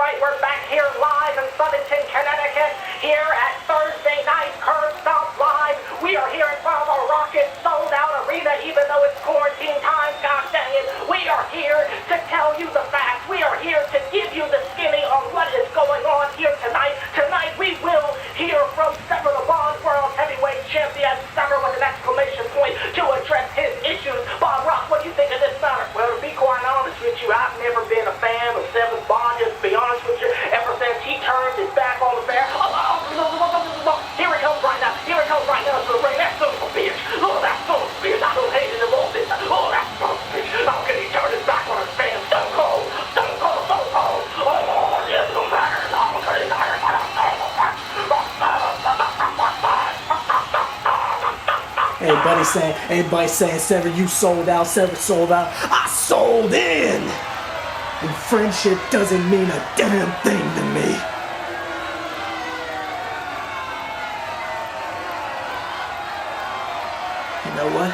right, we're back here live in Southington, Connecticut, here at Thursday Night Curb Stop Live. We are here in front of a rockin' sold-out arena, even though it's quarantine time, gosh dang it. We are here to tell you the facts. We are here to give you the skinny on what is going on here tonight. Tonight we will hear from SeverTheBond World Heavyweight Champion, Sever with an exclamation point, to address his issues. Bob Ross, what do you think of this matter? Well, to be quite honest with you, I've never been a fan of SeverTheBond, just to be honest with you, ever since he turned his back on the fair. Here he comes right now. Here he comes right now to the ring. That son of a bitch. Oh, that son of a bitch. I don't hate him all this. Oh, that son of a bitch. How can he turn his back on his fans? Stone Cold. Stone Cold. Stone Cold. Oh, yes, no matter. Everybody saying, Sever, you sold out, Sever sold out. I sold in! And friendship doesn't mean a damn thing to me. You know what?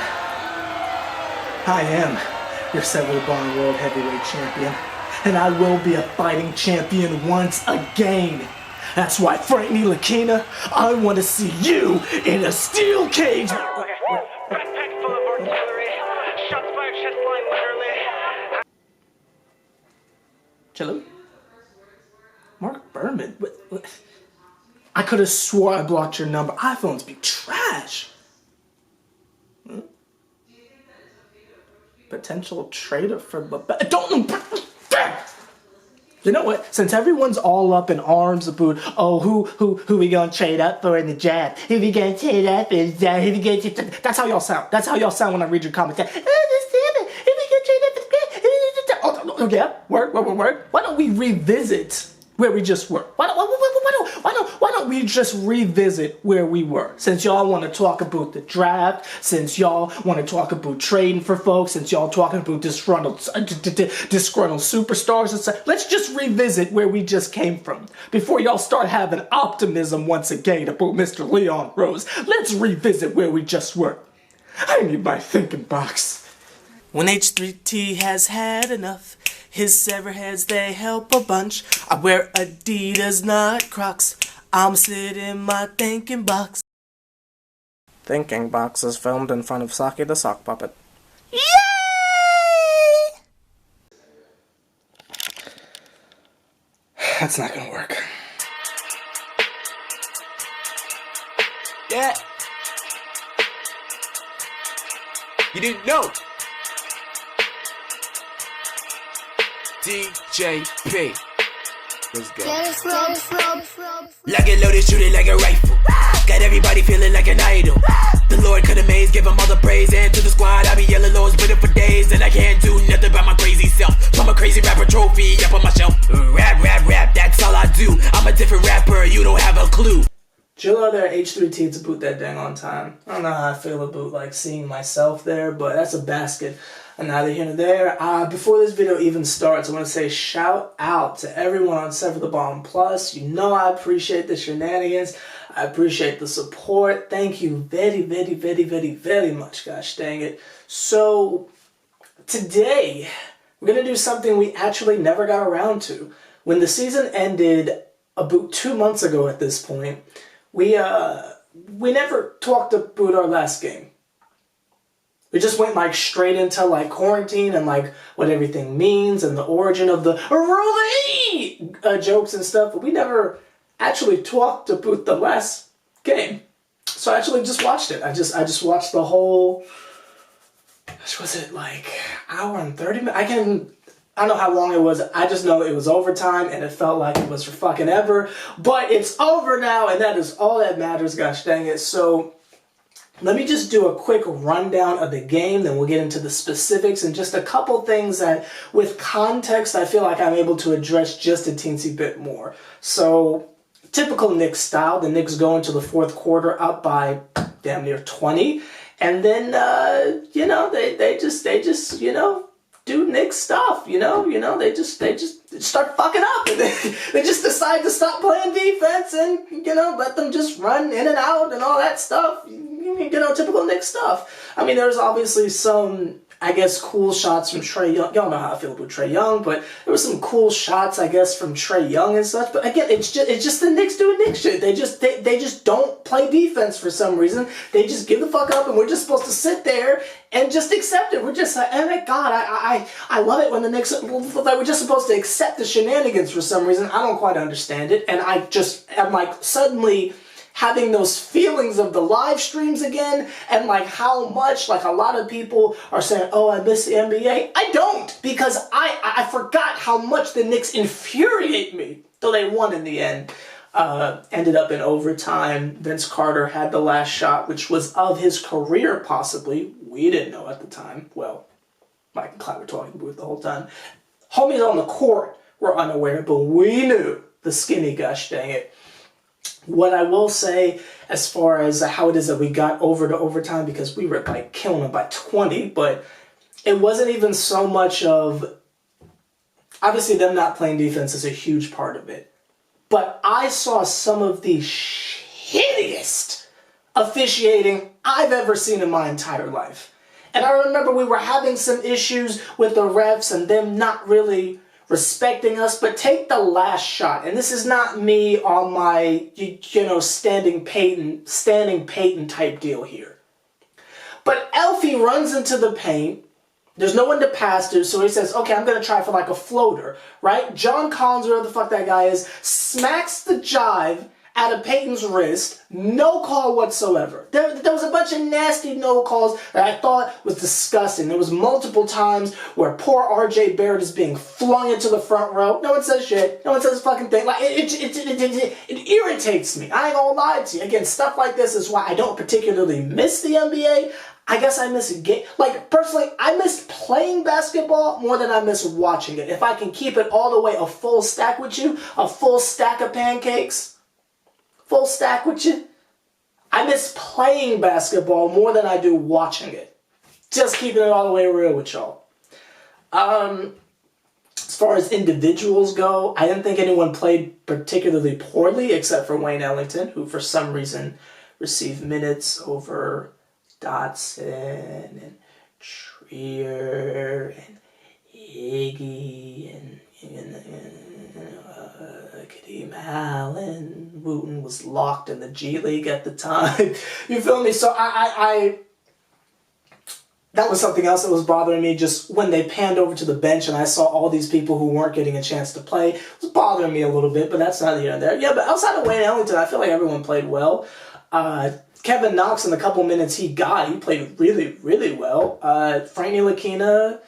I am your SeverTheBond World Heavyweight Champion. And I will be a fighting champion once again. That's right, Frankie Lakina, I want to see you in a steel cage. Backpack full of artillery. Shots fired, chest line literally. Cello? Mark Berman? What? I could have swore I blocked your number. iPhones be trash. Potential trader for don't. You know what? Since everyone's all up in arms about, oh, who we gonna trade up for in the draft? Who we gonna trade up in the draft? Who we gonna trade? That's how y'all sound. That's how y'all sound when I read your comments. Oh, yeah, word. Why don't we revisit where we just were? Why don't we just revisit where we were? Since y'all want to talk about the draft, since y'all want to talk about trading for folks, since y'all talking about disgruntled superstars and stuff, let's just revisit where we just came from before y'all start having optimism once again about Mr. Leon Rose. Let's revisit where we just were. I need my thinking box. When H+III+T has had enough, his sever heads, they help a bunch. I wear Adidas, not Crocs. I'm sitting in my thinking box. Thinking box is filmed in front of Saki the sock puppet. Yay! That's not gonna work. Yeah. You didn't know. DJP. Let's go. Like it loaded, shoot it like a rifle. Got everybody feeling like an idol. The Lord could amaze, give him all the praise. And to the squad, I be yelling Lord's winning for days. And I can't do nothing by my crazy self. I'm a crazy rapper trophy up on my shelf. Rap, that's all I do. I'm a different rapper, you don't have a clue. Chill out there, H+III+T, to boot that dang on time. I don't know how I feel about like seeing myself there, but that's a basket. And neither here nor there. Before this video even starts, I want to say shout out to everyone on SeverTheBond Plus. You know I appreciate the shenanigans. I appreciate the support. Thank you very much, gosh dang it. So, today, we're going to do something we actually never got around to. When the season ended about 2 months ago at this point, we never talked about our last game. We just went like straight into like quarantine and like what everything means and the origin of the jokes and stuff, but we never actually talked about the last game. So I actually just watched it. I just watched the whole, was it like hour and 30 minutes? I don't know how long it was. I just know it was overtime and it felt like it was for fucking ever. But it's over now and that is all that matters, gosh dang it. So let me just do a quick rundown of the game, then we'll get into the specifics and just a couple things that, with context, I feel like I'm able to address just a teensy bit more. So, typical Knicks style, the Knicks go into the fourth quarter up by damn near 20, and then, you know, they just, you know, do Knicks stuff, you know, they just start fucking up, and they just decide to stop playing defense and, you know, let them just run in and out and all that stuff. You know, typical Knicks stuff. I mean, there's obviously some I guess, cool shots from Trae Young. Y'all know how I feel about Trae Young, but there were some cool shots, I guess, from Trae Young and such. But again, it's just the Knicks doing Knicks shit. They just don't play defense for some reason. They just give the fuck up, and we're just supposed to sit there and just accept it. We're just like, oh my God, I love it when the Knicks, like, we're just supposed to accept the shenanigans for some reason. I don't quite understand it, and I just am like suddenly having those feelings of the live streams again, and like how much, like a lot of people are saying, oh, I miss the NBA. I don't, because I forgot how much the Knicks infuriate me, though they won in the end. Ended up in overtime. Vince Carter had the last shot, which was of his career, possibly. We didn't know at the time. Well, Mike and Clyde were talking about it the whole time. Homies on the court were unaware, but we knew. The skinny, gosh dang it. What I will say as far as how it is that we got over to overtime, because we were like killing them by 20, but it wasn't even so much of, obviously them not playing defense is a huge part of it, but I saw some of the shittiest officiating I've ever seen in my entire life. And I remember we were having some issues with the refs and them not really respecting us, but take the last shot, and this is not me on my, standing Peyton type deal here. But Elfie runs into the paint, there's no one to pass to, so he says, okay, I'm going to try for like a floater, right? John Collins, whoever the fuck that guy is, smacks the jive out of Peyton's wrist, no call whatsoever. There was a bunch of nasty no calls that I thought was disgusting. There was multiple times where poor RJ Barrett is being flung into the front row. No one says shit. No one says a fucking thing. Like it irritates me. I ain't gonna lie to you. Again, stuff like this is why I don't particularly miss the NBA. I guess I miss a game. Like, personally, I miss playing basketball more than I miss watching it. If I can keep it all the way a full stack with you, a full stack of pancakes, full stack with you, I miss playing basketball more than I do watching it. Just keeping it all the way real with y'all. As far as individuals go, I didn't think anyone played particularly poorly except for Wayne Ellington, who for some reason received minutes over Dotson and Trier and Iggy and Kadeem Allen. Wooten was locked in the G League at the time. You feel me? So I that was something else that was bothering me, just when they panned over to the bench and I saw all these people who weren't getting a chance to play. It was bothering me a little bit, but that's neither here nor there. Yeah, but outside of Wayne Ellington, I feel like everyone played well. Kevin Knox, in the couple minutes he played really, really well. Frank Ntilikina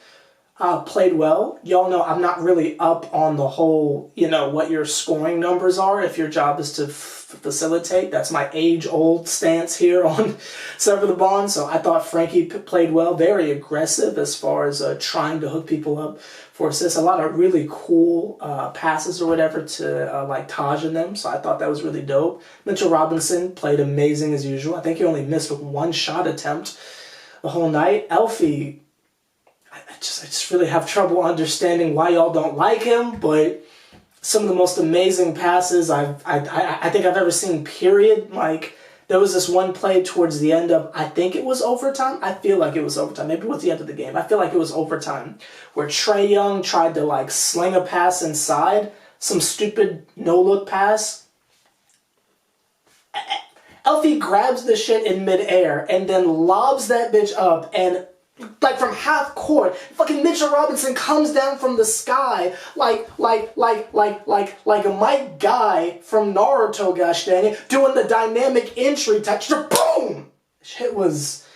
played well. Y'all know I'm not really up on the whole, what your scoring numbers are if your job is to facilitate. That's my age-old stance here on SeverTheBond. So I thought Frankie played well, very aggressive as far as trying to hook people up for assists. A lot of really cool passes or whatever to like Taj in them. So I thought that was really dope. Mitchell Robinson played amazing as usual. I think he only missed one shot attempt the whole night. Elfie, I just really have trouble understanding why y'all don't like him, but some of the most amazing passes I think I've ever seen, period. Like, there was this one play towards the end of, I think it was overtime. I feel like it was overtime. Maybe it was the end of the game. I feel like it was overtime, where Trae Young tried to like sling a pass inside, some stupid no-look pass. Elfie grabs the shit in midair and then lobs that bitch up, and like from half court, fucking Mitchell Robinson comes down from the sky like a Mike Guy from Naruto, gosh dang it, doing the dynamic entry touch. Boom! Shit was,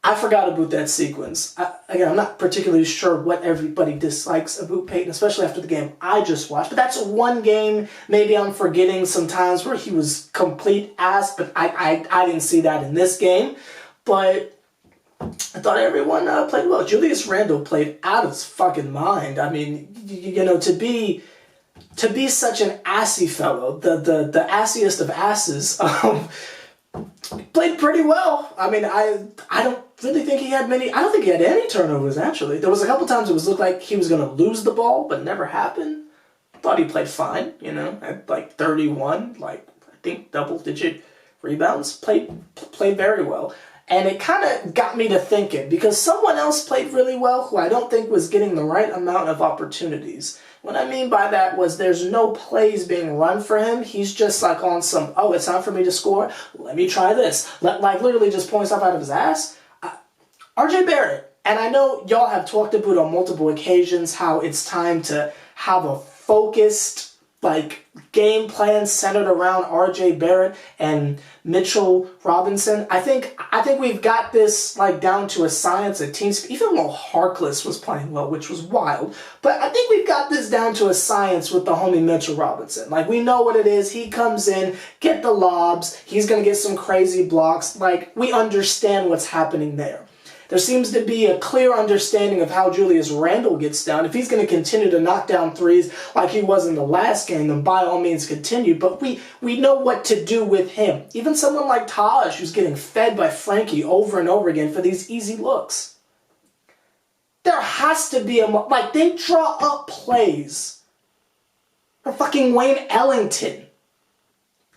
I forgot about that sequence. Again, I'm not particularly sure what everybody dislikes about Peyton, especially after the game I just watched. But that's one game maybe I'm forgetting sometimes where he was complete ass, but I didn't see that in this game. But I thought everyone played well. Julius Randle played out of his fucking mind. I mean, to be such an assy fellow, the assiest of asses, played pretty well. I mean, I don't really think he had many. I don't think he had any turnovers, actually. There was a couple times it looked like he was going to lose the ball, but it never happened. Thought he played fine, at like 31, like I think double-digit rebounds. Played very well. And it kind of got me to thinking, because someone else played really well who I don't think was getting the right amount of opportunities. What I mean by that was there's no plays being run for him. He's just like on some, oh, it's time for me to score. Let me try this. Like literally just pulling stuff out of his ass. RJ Barrett, and I know y'all have talked about on multiple occasions how it's time to have a focused like game plan centered around RJ Barrett and Mitchell Robinson. I think we've got this like down to a science, a team. Even though Harkless was playing well, which was wild, but I think we've got this down to a science with the homie Mitchell Robinson. Like we know what it is. He comes in, get the lobs. He's gonna get some crazy blocks. Like we understand what's happening there. There seems to be a clear understanding of how Julius Randle gets down. If he's going to continue to knock down threes like he was in the last game, then by all means continue. But we know what to do with him. Even someone like Taj, who's getting fed by Frankie over and over again for these easy looks. There has to be like they draw up plays for fucking Wayne Ellington.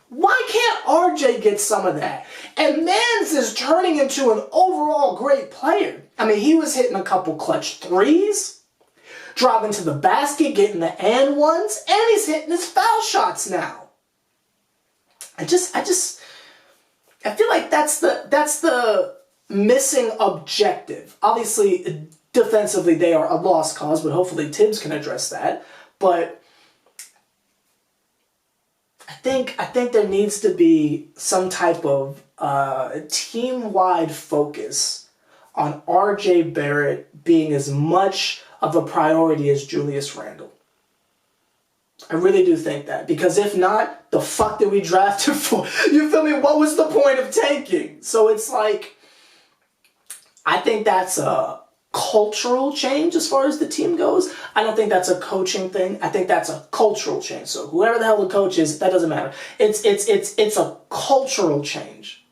Why can't RJ get some of that? And Mans is turning into an overall great player. I mean, he was hitting a couple clutch threes, driving to the basket, getting the and ones, and he's hitting his foul shots now. I feel like that's the missing objective. Obviously, defensively, they are a lost cause, but hopefully Tibbs can address that. But I think there needs to be some type of team-wide focus on RJ Barrett being as much of a priority as Julius Randle. I really do think that. Because if not, the fuck did we draft him for? You feel me? What was the point of tanking? So it's like, I think that's a cultural change as far as the team goes. I don't think that's a coaching thing. I think that's a cultural change. So whoever the hell the coach is, that doesn't matter. It's a cultural change.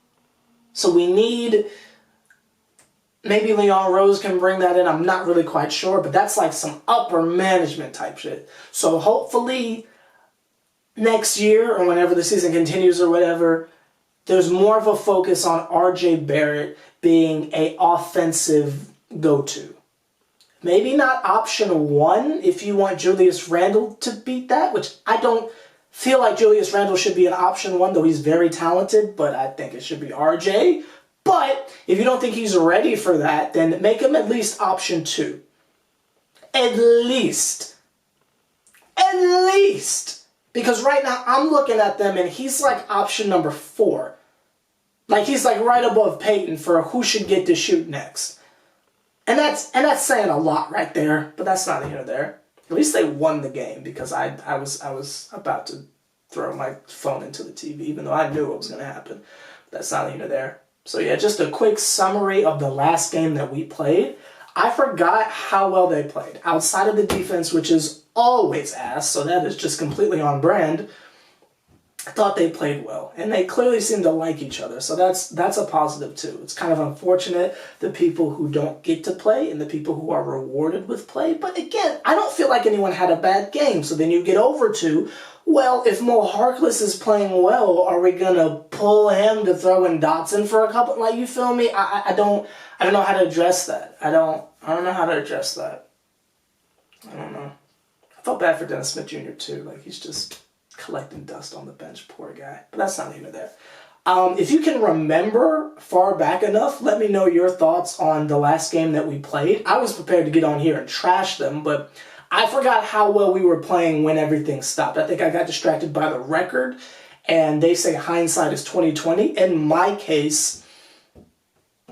So we need, maybe Leon Rose can bring that in. I'm not really quite sure, but that's like some upper management type shit. So hopefully next year or whenever the season continues or whatever, there's more of a focus on RJ Barrett being a offensive go-to. Maybe not option one if you want Julius Randle to beat that, which I don't feel like Julius Randle should be an option one, though he's very talented, but I think it should be RJ. But if you don't think he's ready for that, then make him at least option two. At least. Because right now I'm looking at them and he's like option number 4. Like he's like right above Peyton for who should get to shoot next. And that's saying a lot right there, but that's not here or there. At least they won the game because I was about to throw my phone into the TV, even though I knew what was going to happen. That's not here or there. So yeah, just a quick summary of the last game that we played. I forgot how well they played. Outside of the defense, which is always ass, so that is just completely on brand, I thought they played well, and they clearly seem to like each other, so that's a positive too. It's kind of unfortunate the people who don't get to play and the people who are rewarded with play, but again, I don't feel like anyone had a bad game, so then you get over to, well, if Mo Harkless is playing well, are we gonna pull him to throw in Dotson for a couple, like, you feel me? I don't know how to address that. I don't know how to address that. I don't know. I felt bad for Dennis Smith Jr. too, like he's just collecting dust on the bench, poor guy. But that's not even there. If you can remember far back enough, let me know your thoughts on the last game that we played. I was prepared to get on here and trash them, but I forgot how well we were playing when everything stopped. I think I got distracted by the record, and they say hindsight is 20/20. In my case,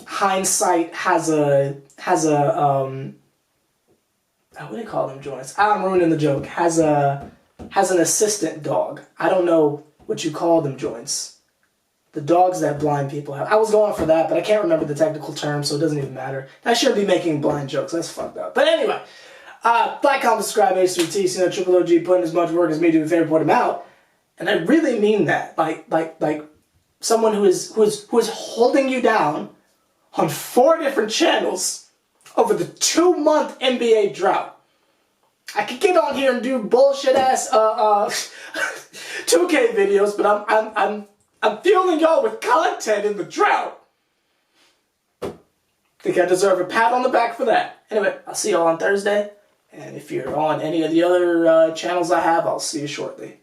hindsight has a what do they call them joints? I'm ruining the joke. Has an assistant dog. I don't know what you call them joints. The dogs that blind people have. I was going for that, but I can't remember the technical term, so it doesn't even matter. I shouldn't be making blind jokes. That's fucked up. But anyway, like, comment, subscribe, H+III+T. You know, Triple OG putting as much work as me to favorite report him out. And I really mean that. Like someone who is holding you down on 4 different channels over the 2-month NBA drought. I could get on here and do bullshit ass 2K videos, but I'm fueling y'all with content in the drought. think I deserve a pat on the back for that. Anyway, I'll see y'all on Thursday. And if you're on any of the other channels I have, I'll see you shortly.